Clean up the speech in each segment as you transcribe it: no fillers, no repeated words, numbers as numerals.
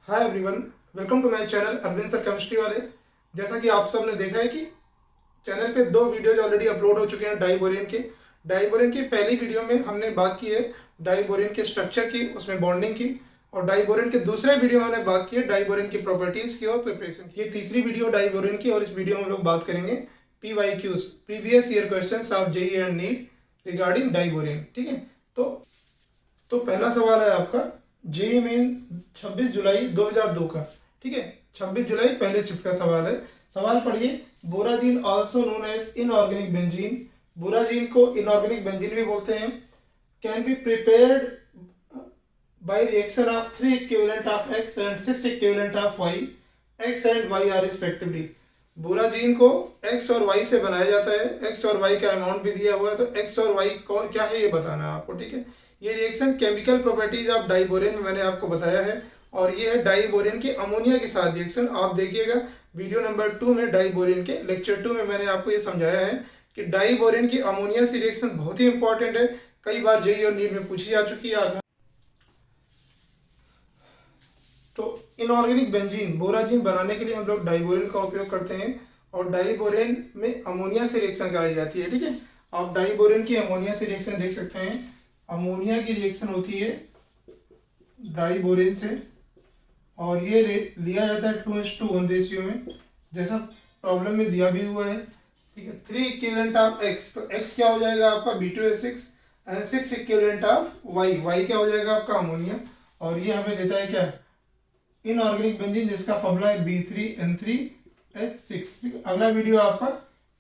Hi everyone, welcome to my channel Arvind sir chemistry वाले। जैसा कि आप सब ने देखा है कि चैनल पे दो वीडियोज ऑलरेडी अपलोड हो चुके हैं डाइबोरेन की पहली वीडियो में हमने बात की है डाइबोरेन के स्ट्रक्चर की, उसमें बॉन्डिंग की। और डाइबोरेन के दूसरे वीडियो में हमने बात की है डाइबोरेन की प्रॉपर्टीज की और प्रिपरेशन की। ये तीसरी वीडियो डाइबोरेन की और इस वीडियो में हम लोग बात करेंगे PYQs, previous year question of JEE and NEET regarding diborane. ठीक है, तो पहला सवाल है आपका जेईई मेन 26 जुलाई 2002 का। ठीक है, 26 जुलाई पहले शिफ्ट का सवाल है। सवाल पढ़िए। Borazine also known as inorganic benzene, borazine को इनऑर्गेनिक बेंजीन भी बोलते हैं। Can be prepared by reaction of 3 equivalent of X and 6 equivalent of Y, X and Y are respectively. Borazine को एक्स और वाई से बनाया जाता है। एक्स और वाई का अमाउंट भी दिया हुआ है, तो एक्स और वाई क्या है ये बताना है आपको। ठीक है, ये reaction chemical properties of diborane में मैंने आपको बताया है, और ये है डाइबोरेन के अमोनिया के साथ रिएक्शन। आप देखिएगा वीडियो नंबर 2 में डाइबोरेन के लेक्चर 2 में मैंने आपको ये समझाया है कि डाइबोरेन की अमोनिया से रिएक्शन बहुत ही इंपॉर्टेंट है, कई बार जेईई और नीट में पूछी जा चुकी है। तो इनऑर्गेनिक बेंजीन बोराजीन बनाने के लिए हम लोग डाइबोरेन का उपयोग करते हैं, और डाइबोरेन में अमोनिया से रिएक्शन कराई जाती है। ठीक है, आप डाइबोरेन की अमोनिया से रिएक्शन देख सकते हैं। अमोनिया की रिएक्शन होती है डाइबोरेन से, और ये लिया जाता है 2:1 रेशियो में, जैसा प्रॉब्लम में दिया भी हुआ है। ठीक है, 3 इक्विवेलेंट ऑफ एक्स, तो एक्स क्या हो जाएगा आपका B2H6 and 6 equivalent of y, y क्या हो जाएगा आपका अमोनिया। और ये हमें देता है क्या, इनऑर्गेनिक बेंजीन, जिसका फॉर्मूला है B3N3H6। ठीक है, अगला वीडियो आपका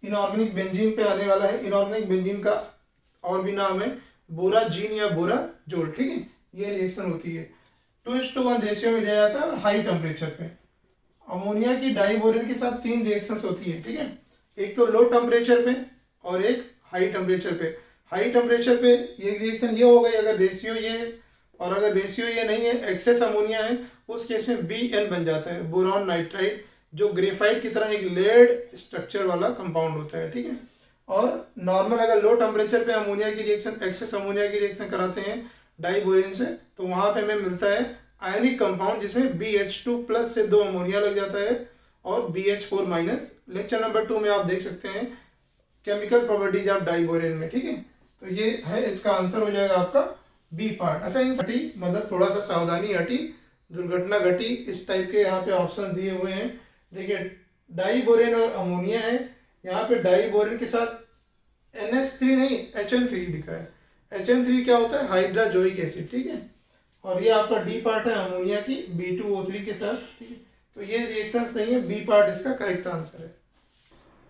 इनऑर्गेनिक बेंजीन पे आने वाला है। इनऑर्गेनिक बेंजीन का और भी नाम है बोराजीन या बोराजोल। ठीक है, ये रिएक्शन होती है 2:1 रेशियो में दिया जाता है, और हाई टेम्परेचर पे। अमोनिया की डाइबोरेन के साथ 3 रिएक्शंस होती है। ठीक है, एक तो लो टेम्परेचर पे और एक हाई टेम्परेचर पे। हाई टेम्परेचर पे ये रिएक्शन ये हो गई अगर रेशियो ये है, और अगर रेशियो ये नहीं है, एक्सेस अमोनिया है, उस केस में BN बन जाता है, बोरॉन नाइट्राइड, जो ग्रेफाइट की तरह एक लेड स्ट्रक्चर वाला कंपाउंड होता है। ठीक है, और नॉर्मल अगर लो टेम्परेचर पे अमोनिया की रिएक्शन एक्सेस अमोनिया की रिएक्शन कराते हैं डाइबोरेन से, तो वहां पे हमें मिलता है आयनिक कंपाउंड, जिसमें BH2+ से 2 अमोनिया लग जाता है और BH4-। लेक्चर नंबर 2 में आप देख सकते हैं केमिकल प्रॉपर्टीज ऑफ डाइबोरेन में। ठीक है, तो ये है, इसका आंसर हो जाएगा आपका बी पार्ट। अच्छा, इन हटी मतलब थोड़ा सा सावधानी हटी, दुर्घटना घटी, इस टाइप के यहाँ पे ऑप्शन दिए हुए हैं। देखिए, डाइबोरेन और अमोनिया है, यहाँ पे डाइबोरेन के साथ NH3 नहीं HN3 लिखा है। HN3 क्या होता है, हाइड्राजोइक एसिड। ठीक है, और ये आपका डी पार्ट है अमोनिया की B2O3 के साथ। ठीक है, तो ये रिएक्शन नहीं है, बी पार्ट इसका करेक्ट आंसर है।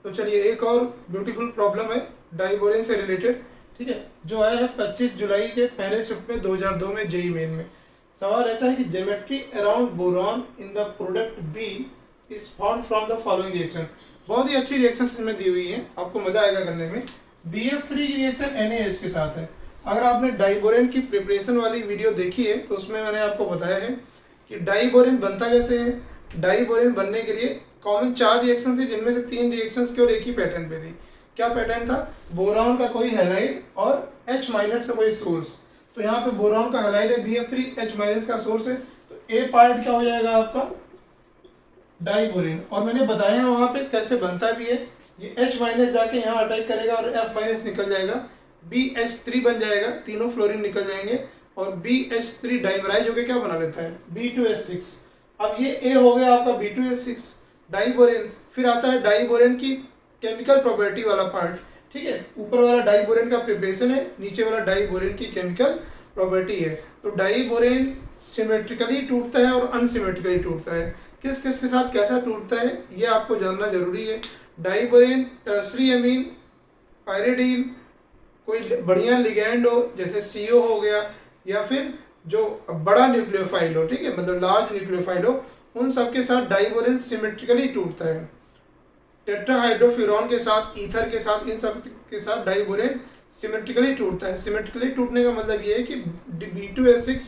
तो चलिए, एक और ब्यूटीफुल प्रॉब्लम है डाइबोरेन से रिलेटेड। ठीक है, जो आया है 25 जुलाई के पहले शिफ्ट में 2002 में जेईई मेन में। सवाल ऐसा है कि geometry around boron in the product B is found from the following reaction. बहुत ही अच्छी रिएक्शन इसमें दी हुई है, आपको मजा आएगा करने में। BF3 की रिएक्शन NaS के साथ है। अगर आपने डाइबोरेन की प्रिपरेशन वाली वीडियो देखी है, तो उसमें मैंने आपको बताया है कि डाइबोरेन बनता कैसे है। डाइबोरेन बनने के लिए कॉमन 4 रिएक्शन थे, जिनमें से 3 रिएक्शंस केवल एक ही पैटर्न पे थी। क्या पैटर्न था, बोरॉन का कोई हैलाइड और H- का कोई सोर्स। तो यहाँ पे बोरॉन का हैलाइड है BF3, H- का सोर्स है, तो ए पार्ट क्या हो जाएगा आपका डाइबोरेन। और मैंने बताया है वहां पे कैसे बनता भी है। ये H- जाके यहाँ अटैक करेगा और F- निकल जाएगा, BH3 बन जाएगा, तीनों फ्लोरीन निकल जाएंगे, और BH3 डाइमराइज होकर क्या बना लेता है B2H6। अब ये ए हो गया आपका B2H6 डाइबोरेन। फिर आता है डाइबोरेन की केमिकल प्रॉपर्टी वाला पार्ट। ठीक है, ऊपर वाला डाइबोरेन का प्रिपरेशन है, नीचे वाला डाइबोरेन की केमिकल प्रॉपर्टी है। तो डाइबोरेन सिमेट्रिकली टूटता है और अनसिमेट्रिकली टूटता है। किस किस के साथ कैसा टूटता है ये आपको जानना जरूरी है। डाइबोरेन टर्सरी अमीन, पायरिडीन, कोई बढ़िया लिगैंड हो जैसे CO हो गया, या फिर जो बड़ा न्यूक्लियोफाइल हो, ठीक है, मतलब लार्ज न्यूक्लियोफाइल हो, उन सब के साथ डाइबोरेन सिमेट्रिकली टूटता है। टेट्राहाइड्रोफ्यूरॉन के साथ, ईथर के साथ, इन सब के साथ डाइबोरेन सिमेट्रिकली टूटता है। सिमेट्रिकली टूटने का मतलब ये है कि B2H6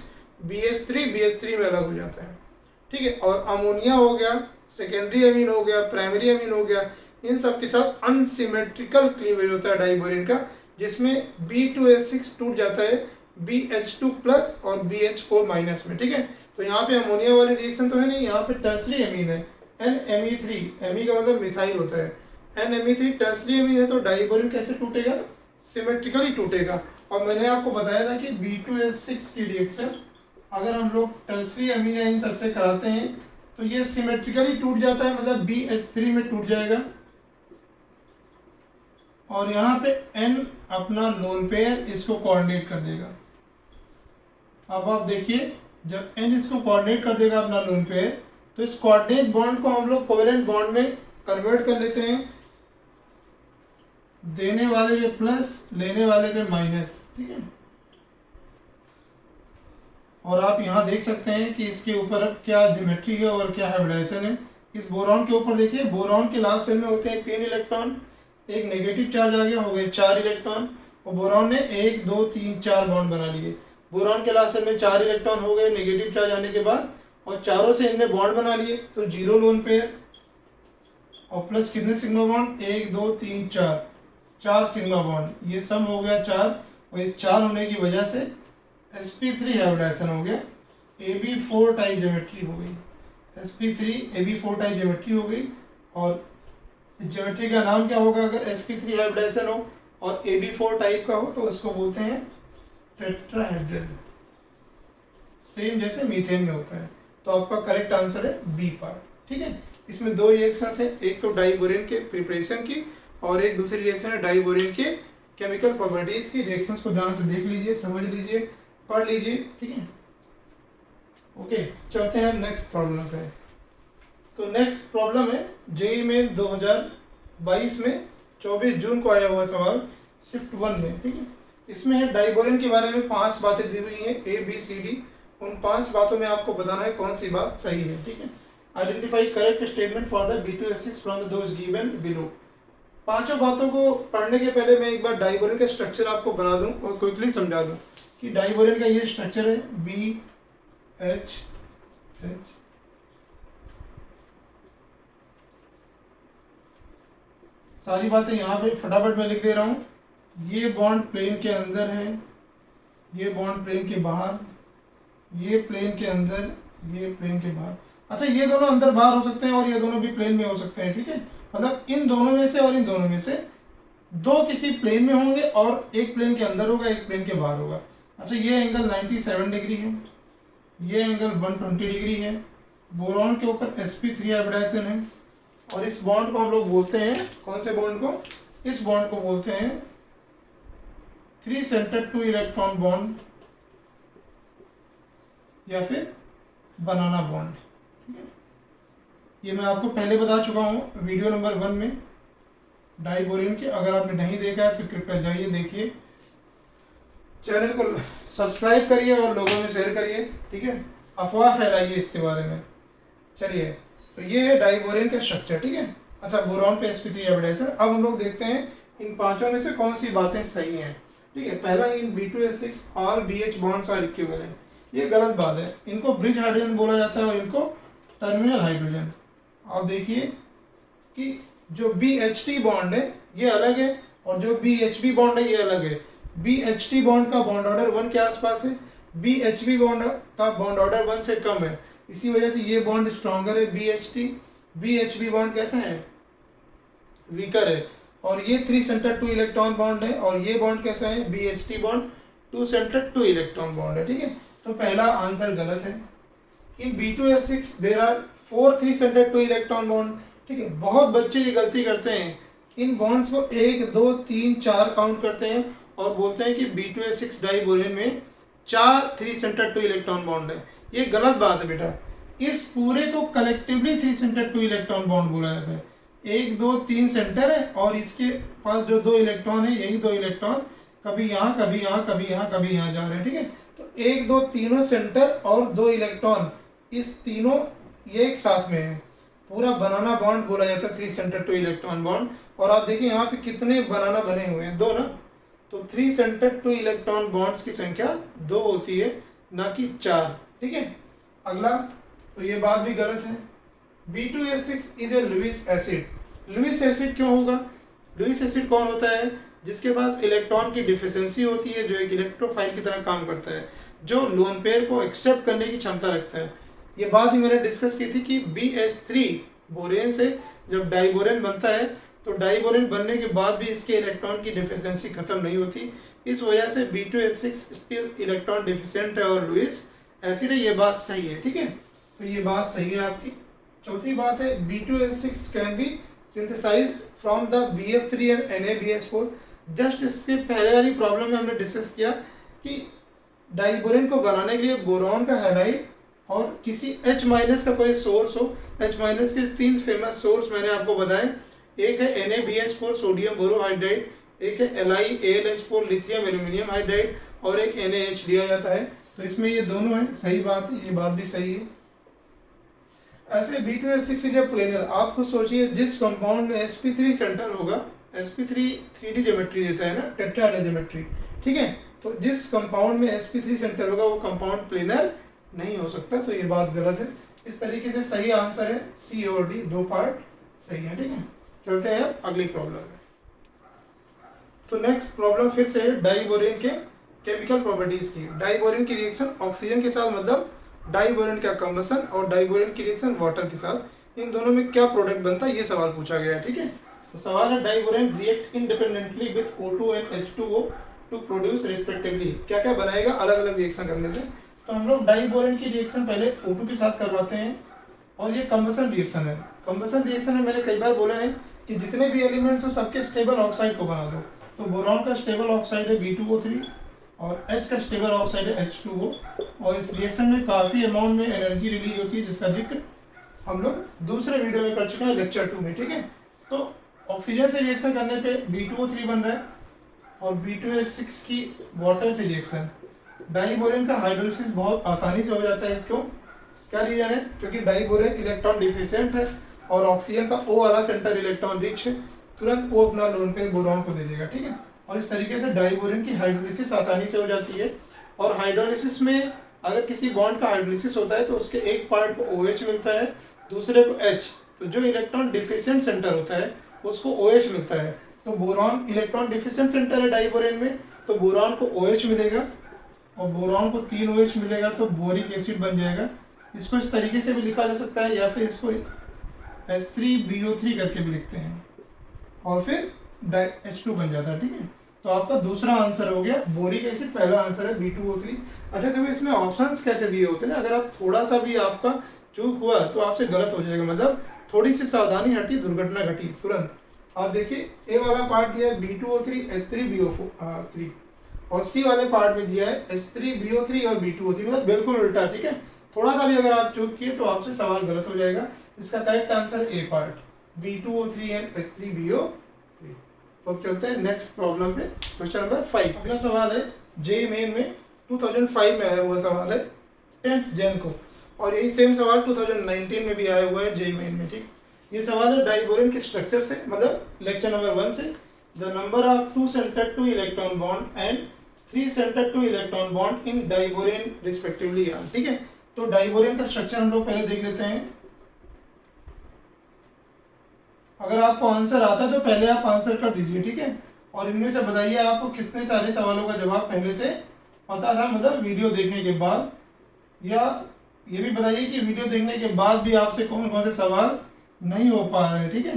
BH3 में अलग हो जाता है। ठीक है, और अमोनिया हो गया, सेकेंडरी अमीन हो गया, प्राइमरी अमीन हो गया, इन सब के साथ अनसिमेट्रिकल क्लीवेज होता है डाइबोरेन का, जिसमें B2H6 टूट जाता है BH2+ और BH4- में। ठीक है, तो यहाँ पे अमोनिया वाली रिएक्शन तो है नहीं, यहाँ पे टर्सरी एमीन है NMe3, एमी का मतलब मिथाइल होता है, NMe3 टर्सरी एमीन है, तो डाइबोरिक कैसे टूटेगा, सिमेट्रिकली टूटेगा। और मैंने आपको बताया था कि B2S6 की रिएक्शन अगर हम लोग टर्सरी एमीन इन सबसे कराते हैं तो ये सिमेट्रिकली टूट जाता है, मतलब BH3 में टूट जाएगा। और यहाँ पे N अपना लोन पेयर इसको कोऑर्डिनेट कर देगा। अब आप देखिए जब N इसको कोऑर्डिनेट कर देगा अपना लोन पेयर, तो इस कोऑर्डिनेट बॉन्ड को हम लोग कोवेलेंट बॉन्ड में कन्वर्ट कर लेते हैं, देने वाले पे प्लस लेने वाले पे माइनस, ठीक है। और आप यहाँ देख सकते हैं कि इसके ऊपर क्या ज्योमेट्री है और क्या हाइब्रिडाइजेशन है। इस बोरॉन के ऊपर देखिए, बोरॉन के लास्ट सेल में होते हैं 3 इलेक्ट्रॉन, एक नेगेटिव चार्ज आ गया, हो गए 4 इलेक्ट्रॉन, और बोरॉन ने 1 2 3 4 बॉन्ड बना लिए। बोरॉन के लास्ट सेल में 4 इलेक्ट्रॉन हो गए नेगेटिव चार्ज आने के बाद, और चारों से इनने बॉन्ड बना लिए, तो 0 लोन पेयर और प्लस कितने सिग्मा बॉन्ड, 1 2 3 4 सिग्मा बॉन्ड, ये सम हो गया 4, और ये 4 होने की वजह से sp3 हाइब्रिडाइजेशन हो गया, ab4 टाइप ज्योमेट्री हो गई, sp3 ab4 टाइप ज्योमेट्री हो गई। और ज्योमेट्री का नाम क्या होगा अगर sp3 हाइब्रिडाइजेशन हो और ab4 टाइप का हो, तो उसको बोलते हैं टेट्राहेड्रल, सेम जैसे मीथेन में होता है। तो आपका करेक्ट आंसर है बी पार्ट, ठीक है। इसमें 2 रिएक्शन है, एक तो डाइबोरेन के प्रिपरेशन की और एक दूसरी रिएक्शन है डाइबोरेन के केमिकल प्रॉपर्टीज की। रिएक्शंस को ध्यान से देख लीजिए, समझ लीजिए, पढ़ लीजिए, ठीक है। ओके, चलते हैं नेक्स्ट प्रॉब्लम पे। तो नेक्स्ट प्रॉब्लम है जेईई में 2022 में 24 जून को आया हुआ सवाल, शिफ्ट 1 में, ठीक है। इसमें है डाइबोरेन के बारे में 5 बातें दी हुई हैं ABCD, उन 5 बातों में आपको बताना है कौन सी बात सही है, ठीक है। Identify correct statement for the B2S6 from the those given below. पांचों बातों को पढ़ने के पहले मैं एक बार डाइबोरेन का स्ट्रक्चर आपको बना दूं और क्विकली समझा दूं कि डाइबोरेन का ये स्ट्रक्चर है BH, सारी बातें यहाँ पे फटाफट मैं लिख दे रहा हूँ। ये बॉन्ड प्लेन के अंदर है, ये बॉन्ड प्लेन के बाहर, ये प्लेन के अंदर, ये प्लेन के बाहर। अच्छा, ये दोनों अंदर बाहर हो सकते हैं और ये दोनों भी प्लेन में हो सकते हैं, ठीक है। मतलब इन दोनों में से और इन दोनों में से 2 किसी प्लेन में होंगे और एक प्लेन के अंदर होगा, एक प्लेन के बाहर होगा। अच्छा, ये एंगल 97 डिग्री है, ये एंगल 120 डिग्री है। बोरॉन के ऊपर sp3 हाइब्रिडाइजेशन है, और इस बॉन्ड को हम लोग बोलते हैं, कौन से बॉन्ड को, इस बॉन्ड को बोलते हैं 3 सेंटर 2 इलेक्ट्रॉन बॉन्ड या फिर बनाना बॉन्ड, ठीक है। ये मैं आपको पहले बता चुका हूँ वीडियो नंबर 1 में डाइबोरेन के। अगर आपने नहीं देखा है तो कृपया जाइए देखिए, चैनल को सब्सक्राइब करिए और लोगों में शेयर करिए, ठीक है। अफवाह फैलाइए इसके बारे में। चलिए, तो ये है डाइबोरेन का स्ट्रक्चर, ठीक है। अच्छा, बोरॉन पे sp3 हाइब्रिडाइजेशन। अब हम लोग देखते हैं इन पांचों में से कौन सी बातें सही हैं, ठीक है। पहला, in B2S6 all BH bonds are equivalent, ये गलत बात है। इनको ब्रिज हाइड्रोजन बोला जाता है और इनको टर्मिनल हाइड्रोजन। आप देखिए कि जो BHT बॉन्ड है ये अलग है और जो BHB बॉन्ड है ये अलग है। BHT बॉन्ड का बॉन्ड ऑर्डर 1 के आसपास है, BHB बॉन्ड का बॉन्ड ऑर्डर 1 से कम है, इसी वजह से ये बॉन्ड स्ट्रॉन्गर है BHT। BHB बॉन्ड कैसा है, वीकर है। और ये 3 सेंटर 2 इलेक्ट्रॉन बॉन्ड है, और ये बॉन्ड कैसा है, BHT bond 2 centre 2 electron bond है, ठीक है। तो पहला आंसर गलत है। In B2S6 there are 4 3 centre 2 electron bond, ठीक है। बहुत बच्चे ये गलती करते हैं, इन बॉन्ड्स को 1 2 3 4 काउंट करते हैं और बोलते हैं कि B2S6 डाइबोरेन में 4 3 सेंटर 2 इलेक्ट्रॉन बॉन्ड है। ये गलत बात है बेटा। इस पूरे को कलेक्टिवली 3 सेंटर 2 इलेक्ट्रॉन बॉन्ड बोला जाता है। 1 2 3 सेंटर है और इसके पास जो 2 इलेक्ट्रॉन है, यही 2 इलेक्ट्रॉन कभी यहाँ कभी यहाँ कभी यहाँ कभी यहाँ जा रहे हैं, ठीक है। तो 1 2 तीनों सेंटर और 2 इलेक्ट्रॉन, इस तीनों ये एक साथ में है, पूरा बनाना बॉन्ड बोला जाता है 3 सेंटर 2 इलेक्ट्रॉन बॉन्ड। और आप देखिए यहाँ पे कितने बनाना बने हुए हैं, 2 ना। तो 3 सेंटर 2 इलेक्ट्रॉन बॉन्ड्स की संख्या 2 होती है, ना कि 4, ठीक है। अगला, तो ये बात भी गलत है। B2S6 is a Lewis acid. Lewis acid क्यों होगा? लुईस एसिड कौन होता है? जिसके पास इलेक्ट्रॉन की डिफिशिएंसी होती है, जो एक इलेक्ट्रोफाइल की तरह काम करता है। जो लोन पेयर को एक्सेप्ट करने की क्षमता रखता है। ये बात भी मैंने डिस्कस की थी कि BH3 बोरेन से जब डाइबोरेन बनता है तो डाइबोरेन बनने के बाद भी इसके इलेक्ट्रॉन की डिफिशियंसी खत्म नहीं होती, इस वजह से B2H6 स्टिल इलेक्ट्रॉन डिफिशिएंट है और लुईस एसिड है। ये बात सही है, ठीक है, तो ये बात सही है आपकी। चौथी बात है B2H6 can be synthesised from the BF3 and NaBH4। Just इसके पहले वाली प्रॉब्लम में हमने डिस्कस किया कि डाइबोरेन को बनाने के लिए बोरॉन का हैलाइड और किसी H- का कोई सोर्स हो। H- के 3 फेमस सोर्स मैंने आपको बताए, एक है NaBH4 सोडियम बोरोहाइड्राइड, एक है LiAlH4 लिथियम एल्यूमिनियम हाइड्राइड और एक NaH दिया जाता है। तो इसमें ये दोनों है, सही बात है, ये बात भी सही है। ऐसे B2H6 इज ए प्लेनर। आप खुद सोचिए जिस कंपाउंड में sp3 सेंटर होगा, sp3 3D ज्योमेट्री देता है ना, टेट्राहेड्रल ज्योमेट्री, ठीक है, तो जिस कंपाउंड में sp3 सेंटर होगा वो कंपाउंड प्लेनर नहीं हो सकता, तो ये बात गलत है। इस तरीके से सही आंसर है C और D, 2 पार्ट सही है, ठीक है। चलते हैं अब अगली प्रॉब्लम में। तो नेक्स्ट प्रॉब्लम फिर से डाइबोरेन के केमिकल प्रॉपर्टीज की। डाइबोरेन की रिएक्शन ऑक्सीजन के साथ, मतलब डाइबोरेन का कंबसन, और डाइबोरेन की रिएक्शन वाटर के साथ, इन दोनों में क्या प्रोडक्ट बनता है, ये सवाल पूछा गया है, ठीक है। तो सवाल है diborane react independently with O2 and H2O to produce respectively. क्या क्या बनाएगा अलग अलग रिएक्शन करने से। तो हम लोग डाइबोरेन की रिएक्शन पहले O2 के साथ करवाते हैं, और ये कंबसन रिएक्शन है। कंबसन रिएक्शन में मैंने कई बार बोला है कि जितने भी एलिमेंट्स हो सबके स्टेबल ऑक्साइड को बना दो। तो बोरॉन का स्टेबल ऑक्साइड है B2O3 और H का स्टेबल ऑक्साइड है H2O, और इस रिएक्शन में काफ़ी अमाउंट में एनर्जी रिलीज होती है जिसका जिक्र हम लोग दूसरे वीडियो में कर चुके हैं, लेक्चर 2 में, ठीक है। तो ऑक्सीजन से रिएक्शन करने पे B2O3 बन रहा है और B2H6 की वाटर से रिएक्शन। डाइबोरेन का हाइड्रोलिसिस बहुत आसानी से हो जाता है, क्यों, क्या रीजन है, क्योंकि डाइबोरेन इलेक्ट्रॉन डिफिशिएंट है और ऑक्सीजन का O वाला सेंटर इलेक्ट्रॉन रिच है, तुरंत वो अपना लोन पे बोरॉन को दे देगा, ठीक है। और इस तरीके से डाइबोरेन की हाइड्रोलिसिस आसानी से हो जाती है। और हाइड्रोलिसिस में अगर किसी बॉन्ड का हाइड्रोलिसिस होता है तो उसके एक पार्ट को OH मिलता है, दूसरे को H, तो जो इलेक्ट्रॉन डिफिशिएंट सेंटर होता है उसको OH मिलता है। तो बोरॉन इलेक्ट्रॉन डिफिशिएंट सेंटर है डाइबोरेन में, तो बोरॉन को OH मिलेगा और बोरॉन को 3 OH मिलेगा, तो बोरिक एसिड बन जाएगा। इसको इस तरीके से भी लिखा जा सकता है, या फिर इसको H3BO3 करके भी लिखते हैं और फिर H2 बन जाता है, ठीक है। तो आपका दूसरा आंसर हो गया बोरिक एसिड, पहला आंसर है B2O3। अच्छा, देखो इसमें ऑप्शंस कैसे दिए होते हैं ना, अगर आप थोड़ा सा भी आपका चूक हुआ तो आपसे गलत हो जाएगा, मतलब थोड़ी सी सावधानी हटी दुर्घटना घटी तुरंत। आप देखिए ए वाला पार्ट दिया है B2O3 H3BO3 और सी वाले पार्ट में दिया है H3BO3 और B2O3, मतलब बिल्कुल उल्टा, ठीक है। थोड़ा सा भी अगर आप चूक किए तो आपसे सवाल गलत हो जाएगा। इसका correct answer A part B2O3 and H3BO3। तो अब चलते हैं नेक्स्ट प्रॉब्लम पे, क्वेश्चन नंबर 5। अगला सवाल है जेईई मेन में 2005 में आया हुआ सवाल है 10th जैन को, और यही सेम सवाल 2019 में भी आया हुआ है जेईई मेन में, ठीक। ये सवाल है डाइबोरेन के स्ट्रक्चर से, मतलब लेक्चर नंबर 1 से। The number of 2 centre 2 electron bond and 3 centre 2 electron bond in diborane respectively, ठीक है। तो डाइबोरेन का स्ट्रक्चर हम लोग पहले देख लेते हैं। अगर आपको आंसर आता है तो पहले आप आंसर कर दीजिए, ठीक है। और इनमें से बताइए आपको कितने सारे सवालों का जवाब पहले से पता था, मतलब वीडियो देखने के बाद, या ये भी बताइए कि वीडियो देखने के बाद भी आपसे कौन कौन से सवाल नहीं हो पा रहे हैं, ठीक है।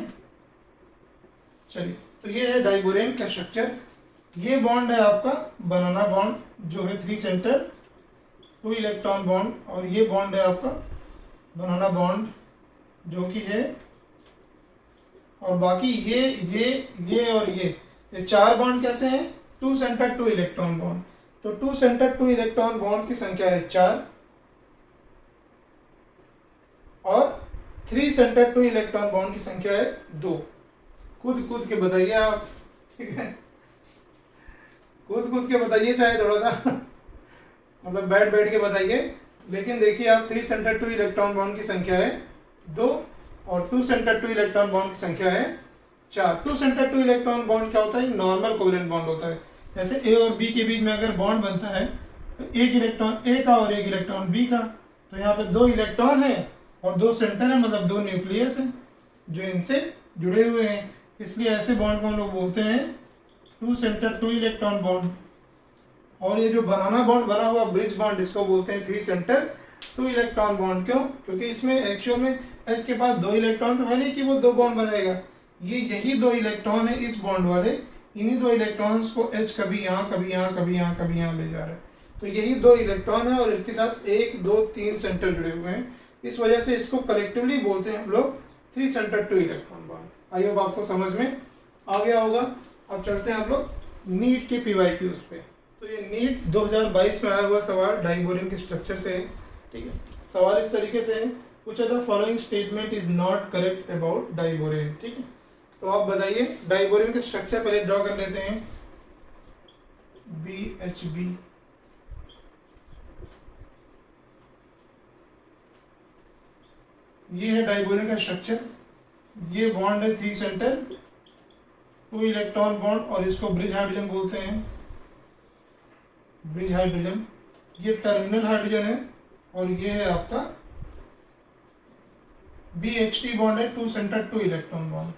चलिए, तो ये है डाइबोरेन का स्ट्रक्चर। ये बॉन्ड है आपका बनाना बॉन्ड जो है 3 सेंटर 2 इलेक्ट्रॉन बॉन्ड, और ये बॉन्ड है आपका बनाना बॉन्ड जो कि है, और बाकी ये और ये 4 बॉन्ड कैसे हैं, 2 सेंटर 2 इलेक्ट्रॉन बॉन्ड। तो 2 सेंटर 2 इलेक्ट्रॉन बॉन्ड की संख्या है 4 और 3 सेंटर 2 इलेक्ट्रॉन बॉन्ड की संख्या है 2। कूद के बताइए आप, ठीक है, कूद के बताइए, चाहे थोड़ा सा मतलब बैठ के बताइए। लेकिन देखिए आप 3 सेंटर 2 इलेक्ट्रॉन बॉन्ड की संख्या है 2 और 2 सेंटर 2 इलेक्ट्रॉन बॉन्ड की संख्या है 4। 2 सेंटर 2 इलेक्ट्रॉन बॉन्ड क्या होता है, नॉर्मल कोवेलेंट बॉन्ड होता है। जैसे ए और बी के बीच में अगर बॉन्ड बनता है तो एक इलेक्ट्रॉन ए का और एक इलेक्ट्रॉन बी का, तो यहाँ पे 2 इलेक्ट्रॉन है और 2 सेंटर है, मतलब 2 न्यूक्लियस है जो इनसे जुड़े हुए हैं। इसलिए ऐसे बॉन्ड को हम लोग बोलते हैं 2 सेंटर 2 इलेक्ट्रॉन बॉन्ड। और ये जो बनाना बॉन्ड बना हुआ ब्रिज बॉन्ड, इसको बोलते हैं 3 सेंटर 2 इलेक्ट्रॉन बॉन्ड। क्यों? क्योंकि इसमें एक्चुअल में H के पास 2 इलेक्ट्रॉन तो है नहीं कि वो 2 बॉन्ड बनाएगा, ये यही 2 इलेक्ट्रॉन है इस बॉन्ड वाले, इन्हीं 2 इलेक्ट्रॉन्स को H कभी यहाँ कभी यहाँ कभी यहाँ कभी यहाँ ले जा रहा है, तो यही 2 इलेक्ट्रॉन है और इसके साथ 1 2 3 सेंटर जुड़े हुए हैं, इस वजह से इसको कलेक्टिवली बोलते हैं हम लोग 3 centre 2 electron bond. I hope आपको समझ में आ गया होगा। अब चलते हैं हम लोग नीट के PYQs पे। तो ये नीट 2022 में आया हुआ सवाल डाइबोरिन के स्ट्रक्चर से है, ठीक है। सवाल इस तरीके से है, which of the following statement is not correct about diborane, ठीक है। तो आप बताइए, डाइबोरिन के स्ट्रक्चर पहले ड्रॉ कर लेते हैं। BHB, ये है डाइबोरिन का स्ट्रक्चर, ये बॉन्ड है 3 सेंटर 2 इलेक्ट्रॉन बॉन्ड और इसको ब्रिज हाइड्रोजन बोलते हैं, ब्रिज हाइड्रोजन। ये टर्मिनल हाइड्रोजन है और ये है आपका BHT बॉन्ड है 2 सेंटर 2 इलेक्ट्रॉन बॉन्ड।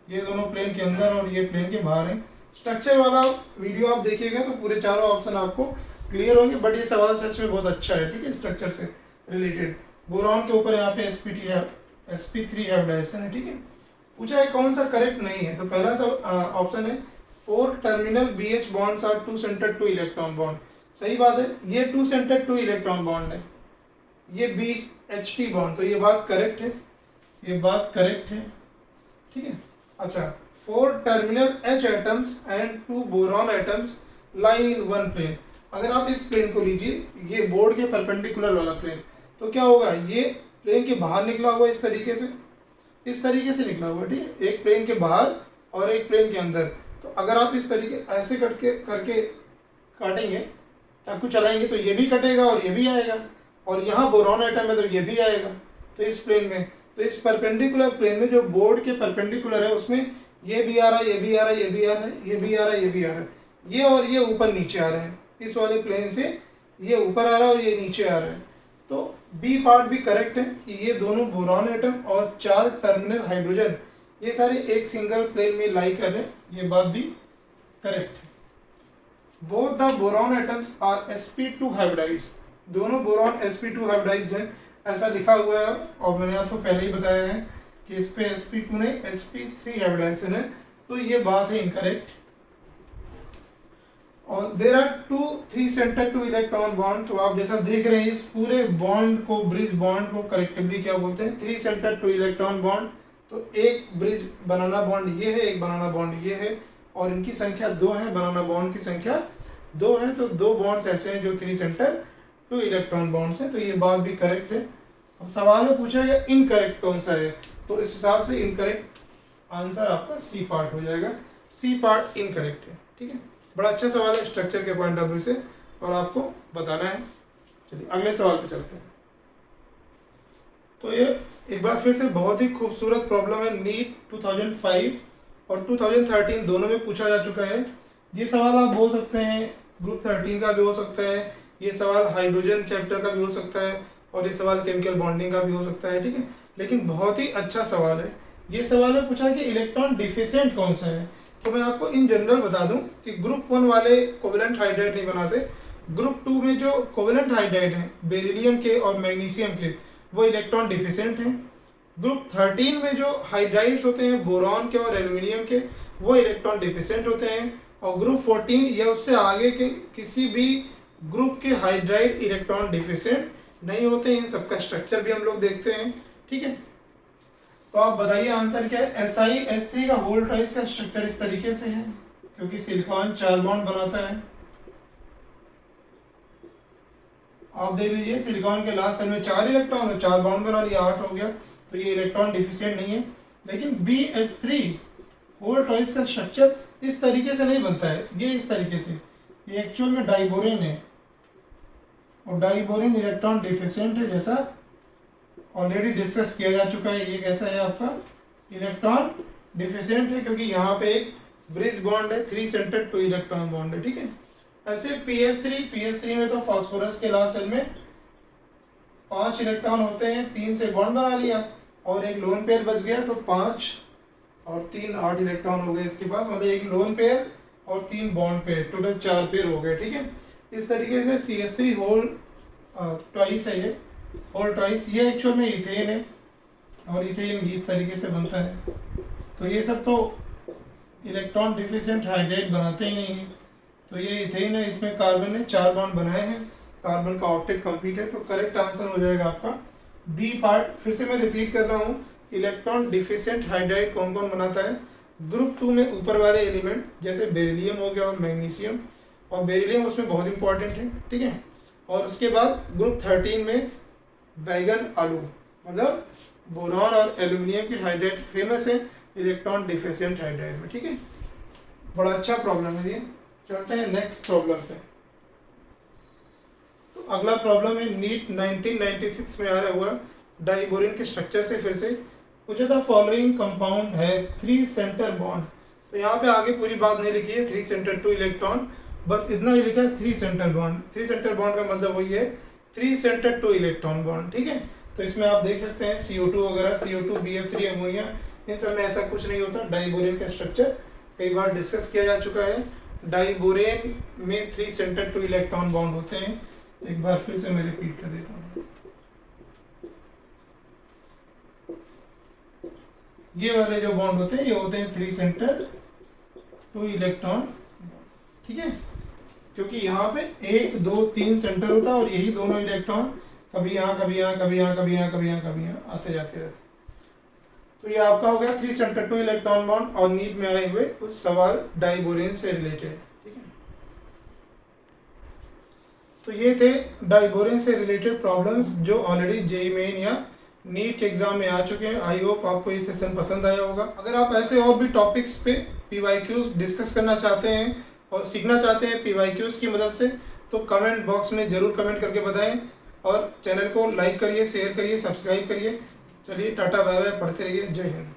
ये दोनों प्लेन के अंदर और ये प्लेन के बाहर है। स्ट्रक्चर वाला वीडियो आप देखिएगा तो पूरे चारों ऑप्शन आपको क्लियर होंगे, बट ये सवाल सच में बहुत अच्छा है, ठीक है, स्ट्रक्चर से रिलेटेड। बोरॉन के ऊपर यहाँ पे sp3 हाइब्रिडाइजेशन है, ठीक है। पूछा है कौन सा करेक्ट नहीं है, तो पहला सा ऑप्शन है 4 terminal BH bonds are 2 centre 2 electron bond. सही बात है, ये 2 सेंटर 2 इलेक्ट्रॉन बॉन्ड है, ये BHT बॉन्ड, तो ये बात करेक्ट है, ये बात करेक्ट है, ठीक है। अच्छा, 4 terminal H atoms and 2 boron atoms lie in one plane. अगर आप इस प्लेन को लीजिए, ये बोर्ड के परपेंडिकुलर वाला प्लेन, तो क्या होगा, ये प्लेन के बाहर निकला हुआ इस तरीके से निकला हुआ, ठीक है, एक प्लेन के बाहर और एक प्लेन के अंदर। तो अगर आप इस तरीके ऐसे करके काटेंगे, चाकू चलाएंगे, तो ये भी कटेगा और ये भी आएगा, और यहाँ बोरॉन एटम है तो ये भी आएगा। तो इस प्लेन में, तो इस परपेंडिकुलर प्लेन में जो बोर्ड के परपेंडिकुलर है उसमें ये भी आ रहा है, ये भी आ रहा है, ये भी आ रहा है, ये भी आ रहा है, ये भी आ रहा है, ये और ये ऊपर नीचे आ रहे हैं। इस वाले प्लेन से ये ऊपर आ रहा है और ये नीचे आ रहा है। तो बी पार्ट भी करेक्ट है कि ये दोनों बोरॉन एटम और 4 टर्मिनल हाइड्रोजन ये सारे एक सिंगल प्लेन में लाई कर रहे हैं, ये बात भी करेक्ट है। Both the boron atoms are sp2 hybridised, दोनों बोरॉन sp2 हाइब्रिडाइज्ड है, ऐसा लिखा हुआ है और मैंने आपको पहले ही बताया है कि इस पे sp2 नहीं sp3 हाइब्रिडाइजेशन है, तो ये बात है इनकरेक्ट। और there are 3 centre 2 electron bond, तो आप जैसा देख रहे हैं इस पूरे बॉन्ड को, ब्रिज बॉन्ड को करेक्टिवली क्या बोलते हैं, 3 सेंटर 2 इलेक्ट्रॉन बॉन्ड। तो एक ब्रिज बनाना बॉन्ड ये है, एक बनाना बॉन्ड ये है, और इनकी संख्या 2 है, बनाना बॉन्ड की संख्या 2 है, तो 2 बॉन्ड्स ऐसे हैं जो 3 सेंटर 2 इलेक्ट्रॉन बॉन्ड्स हैं, तो ये बात भी करेक्ट है। अब सवाल में पूछा गया इनकरेक्ट कौन सा है, तो इस हिसाब से इनकरेक्ट आंसर आपका सी पार्ट हो जाएगा, सी पार्ट इनकरेक्ट है, ठीक है। बड़ा अच्छा सवाल है स्ट्रक्चर के पॉइंट ऑफ व्यू से और आपको बताना है। चलिए अगले सवाल पे चलते हैं। तो ये एक बार फिर से बहुत ही खूबसूरत प्रॉब्लम है, नीट 2005 और 2013 दोनों में पूछा जा चुका है। ये सवाल आप बोल सकते हैं ग्रुप 13 का भी हो सकता है, ये सवाल हाइड्रोजन चैप्टर का भी हो सकता है, और ये सवाल केमिकल बॉन्डिंग का भी हो सकता है, ठीक है। लेकिन बहुत ही अच्छा सवाल है। ये सवाल में पूछा है कि इलेक्ट्रॉन डिफिशिएंट कौन सा है, तो मैं आपको इन जनरल बता दूं कि ग्रुप 1 वाले कोवेलेंट हाइड्राइड नहीं बनाते, ग्रुप 2 में जो कोवेलेंट हाइड्राइड हैं बेरिलियम के और मैग्नीशियम के, वो इलेक्ट्रॉन डिफिशिएंट हैं। ग्रुप 13 में जो हाइड्राइड्स होते हैं बोरॉन के और एल्यूमिनियम के, वो इलेक्ट्रॉन डिफिशिएंट होते हैं। और ग्रुप 14 या उससे आगे के किसी भी ग्रुप के हाइड्राइड इलेक्ट्रॉन डिफिशिएंट नहीं होते। इन सबका स्ट्रक्चर भी हम लोग देखते हैं, ठीक है। तो आप बताइए आंसर क्या है। SiS3 का वोल्टाइज का स्ट्रक्चर इस तरीके से है, क्योंकि सिलिकॉन 4 बॉन्ड बनाता है। आप देख लीजिए सिलिकॉन के लास्ट सेल में 4 इलेक्ट्रॉन और 4 बॉन्ड बना लिया, 8 हो गया, तो ये इलेक्ट्रॉन डिफिशिएंट नहीं है। लेकिन BH3 वोल्टाइज का स्ट्रक्चर इस तरीके से नहीं बनता है, ये इस तरीके से, ये एक्चुअल में डाइबोरेन है, और डाइबोरेन इलेक्ट्रॉन डिफिशिएंट है, जैसा ऑलरेडी डिस्कस किया जा चुका है। ये कैसा है आपका इलेक्ट्रॉन डिफिशिएंट है, क्योंकि यहाँ पे एक ब्रिज बॉन्ड है, 3 सेंटर 2 इलेक्ट्रॉन बॉन्ड है, ठीक है। ऐसे PH3 में तो फास्फोरस के लास्ट सेल में 5 इलेक्ट्रॉन होते हैं, 3 से बॉन्ड बना लिया और एक लोन पेयर बच गया, तो 5 और 3 8 इलेक्ट्रॉन हो गए इसके पास, मतलब एक लोन पेयर और 3 बॉन्ड पेयर, टोटल 4 पेयर हो गए, ठीक है। इस तरीके से CH3 होल ट्वाइस है, ये होल ट्वाइस, ये एक्चुअल में इथेन है और इथेन इस तरीके से बनता है। तो ये सब तो इलेक्ट्रॉन डिफिशिएंट हाइड्राइड बनाते ही नहीं है। तो ये इथेन है, इसमें कार्बन ने 4 बॉन्ड बनाए हैं, कार्बन का ऑक्टेट कंप्लीट है। तो करेक्ट आंसर हो जाएगा आपका बी पार्ट। फिर से मैं रिपीट कर रहा हूँ, इलेक्ट्रॉन डिफिशिएंट हाइड्राइड कौन कौन बनाता है? ग्रुप 2 में ऊपर वाले एलिमेंट जैसे बेरिलियम हो गया और मैग्नीशियम, और बेरिलियम उसमें बहुत इंपॉर्टेंट है, ठीक है। और उसके बाद ग्रुप 13 में बैगन आलू, मतलब बोरॉन और एल्यूमिनियम की हाइड्राइड फेमस है इलेक्ट्रॉन डिफिशिएंट हाइड्राइड में, ठीक है। बड़ा अच्छा प्रॉब्लम है ये। चलते हैं नेक्स्ट प्रॉब्लम पे। तो अगला प्रॉब्लम है नीट 1996 में आया हुआ डाइबोरिन के स्ट्रक्चर से। फिर से पूछा था फॉलोइंग कंपाउंड है 3 सेंटर बॉन्ड। तो यहाँ पे आगे पूरी बात नहीं लिखी है 3 सेंटर 2 इलेक्ट्रॉन, बस इतना ही लिखा है 3 सेंटर बॉन्ड। 3 सेंटर बॉन्ड का मतलब वही है 3 सेंटर 2 इलेक्ट्रॉन बॉन्ड, ठीक है। तो इसमें आप देख सकते हैं CO2 वगैरह, CO2 BF3 अमोनिया, इन सब में ऐसा कुछ नहीं होता। डाइबोरेन का स्ट्रक्चर कई बार डिस्कस किया जा चुका है। डाइबोरेन में 3 सेंटर 2 इलेक्ट्रॉन बॉन्ड होते हैं। एक बार फिर से मैं रिपीट कर देता हूँ, ये वाले जो बॉन्ड होते हैं ये होते हैं 3 सेंटर 2 इलेक्ट्रॉन, ठीक है। क्योंकि यहाँ पे 1 2 3 सेंटर होता है और यही दोनों इलेक्ट्रॉन कभी यहाँ कभी यहाँ कभी यहाँ कभी यहाँ कभी यहाँ कभी यहाँ आते जाते रहते। तो ये आपका हो गया 3 सेंटर 2 इलेक्ट्रॉन बॉन्ड और नीट में आए हुए कुछ सवाल डाइबोरेन से रिलेटेड, ठीक है। तो ये थे डाइबोरेन से रिलेटेड प्रॉब्लम्स जो ऑलरेडी जेईई मेन या नीट के एग्जाम में आ चुके हैं। आई होप आपको ये सेशन पसंद आया होगा। अगर आप ऐसे और भी टॉपिक्स पे PYQs डिस्कस करना चाहते हैं और सीखना चाहते हैं PYQs की मदद से, तो कमेंट बॉक्स में ज़रूर कमेंट करके बताएं और चैनल को लाइक करिए, शेयर करिए, सब्सक्राइब करिए। चलिए टाटा बाय बाय, पढ़ते रहिए, जय हिंद।